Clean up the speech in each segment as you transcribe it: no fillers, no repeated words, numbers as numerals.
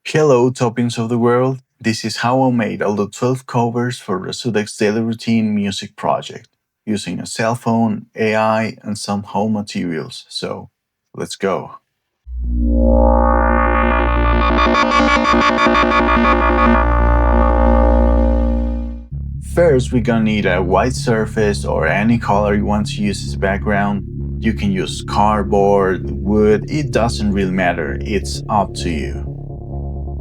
Hello, Topians of the world. This is how I made all the 12 covers for Resudek's daily routine music project using a cell phone, AI, and some home materials. So, let's go. First, we're gonna need a white surface or any color you want to use as background. You can use cardboard, wood, it doesn't really matter, it's up to you.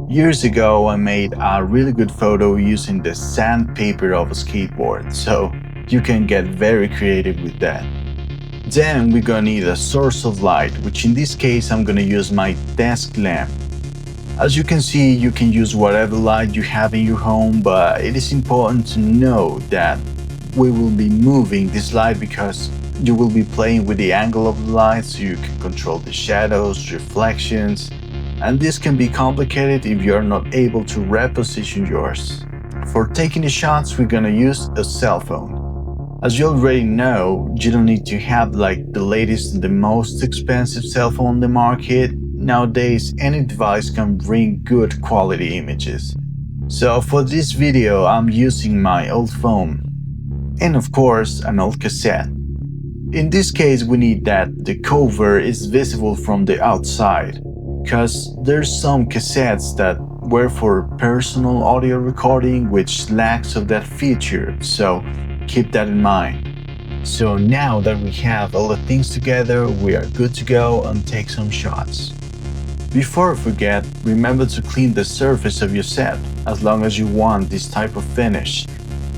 Years ago, I made a really good photo using the sandpaper of a skateboard, so you can get very creative with that. Then we're gonna need a source of light, which in this case I'm gonna use my desk lamp. As you can see, you can use whatever light you have in your home, but it is important to know that we will be moving this light because you will be playing with the angle of the light so you can control the shadows, reflections, and this can be complicated if you are not able to reposition yours. For taking the shots, we're gonna use a cell phone. As you already know, you don't need to have like the latest and the most expensive cell phone on the market. Nowadays, any device can bring good quality images. So for this video, I'm using my old phone. And of course, an old cassette. In this case, we need that the cover is visible from the outside, because there's some cassettes that were for personal audio recording which lacks of that feature, so keep that in mind. So now that we have all the things together, we are good to go and take some shots. Before I forget, remember to clean the surface of your set, as long as you want this type of finish.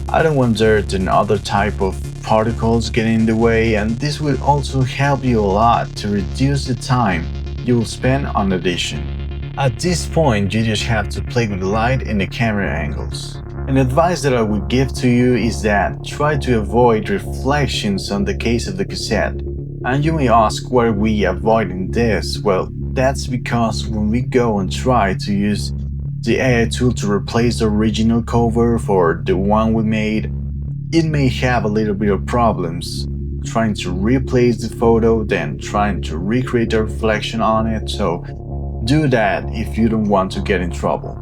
I don't want dirt and other type of particles getting in the way, and this will also help you a lot to reduce the time you will spend on edition. At this point, you just have to play with the light and the camera angles. An advice that I would give to you is that try to avoid reflections on the case of the cassette. And you may ask, why are we avoiding this? Well, that's because when we go and try to use the AI tool to replace the original cover for the one we made, it may have a little bit of problems trying to replace the photo, then trying to recreate the reflection on it, so do that if you don't want to get in trouble.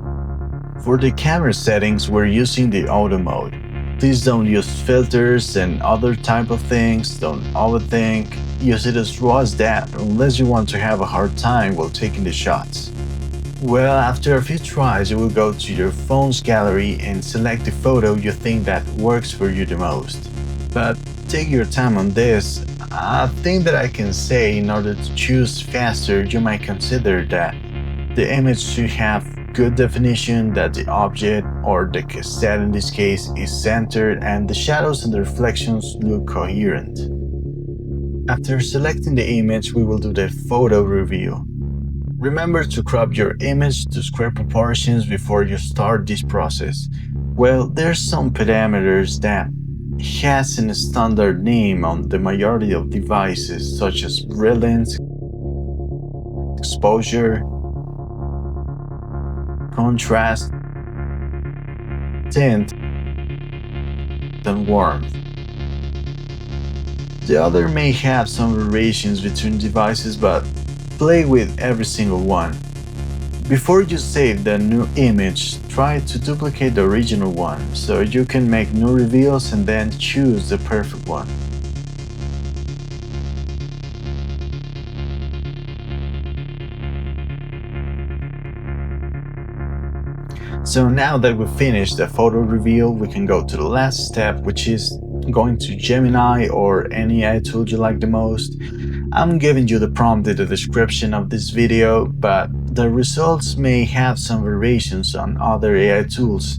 For the camera settings, we're using the auto mode. Please don't use filters and other type of things, don't overthink, use it as raw as that unless you want to have a hard time while taking the shots. Well, after a few tries, you will go to your phone's gallery and select the photo you think that works for you the most. But take your time on this. A thing that I can say in order to choose faster, you might consider that the image should have good definition, that the object, or the cassette in this case, is centered and the shadows and the reflections look coherent. After selecting the image, we will do the photo review. Remember to crop your image to square proportions before you start this process. Well, there's some parameters that has a standard name on the majority of devices such as brilliance, exposure, contrast, tint, and warmth. The other may have some variations between devices, but play with every single one. Before you save the new image, try to duplicate the original one so you can make new reveals and then choose the perfect one. So now that we've finished the photo reveal, we can go to the last step, which is going to Gemini or any AI tool you like the most. I'm giving you the prompt in the description of this video, but the results may have some variations on other AI tools.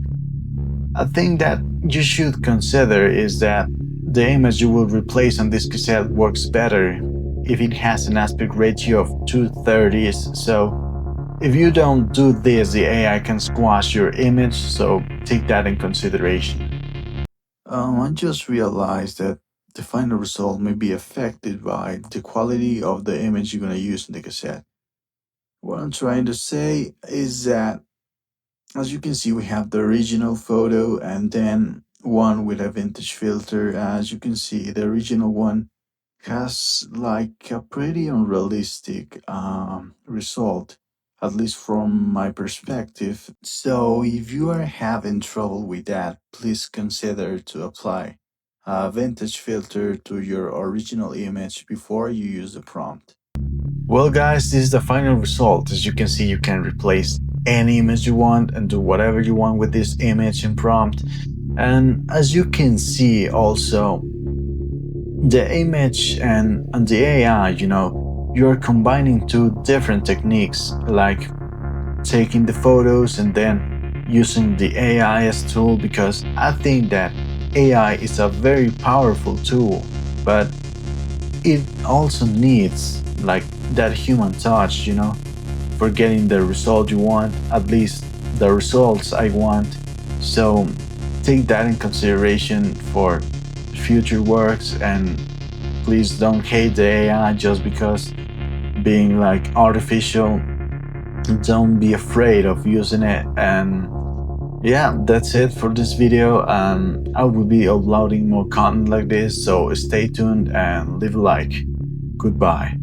A thing that you should consider is that the image you will replace on this cassette works better if it has an aspect ratio of 2/30, so if you don't do this, the AI can squash your image, so take that in consideration. I just realized that the final result may be affected by the quality of the image you're going to use in the cassette. What I'm trying to say is that, as you can see, we have the original photo and then one with a vintage filter. As you can see, the original one has like a pretty unrealistic result. at least from my perspective. So if you are having trouble with that, please consider to apply a vintage filter to your original image before you use the prompt. Well, guys, this is the final result. As you can see, you can replace any image you want and do whatever you want with this image and prompt. And as you can see also, the image and the AI, you are combining two different techniques, like taking the photos and then using the AI as tool, because I think that AI is a very powerful tool, but it also needs like that human touch, for getting the result you want, at least the results I want. So take that in consideration for future works, and please don't hate the AI just because being like artificial. Don't be afraid of using it. And yeah, that's it for this video. I will be uploading more content like this, so stay tuned and leave a like. Goodbye.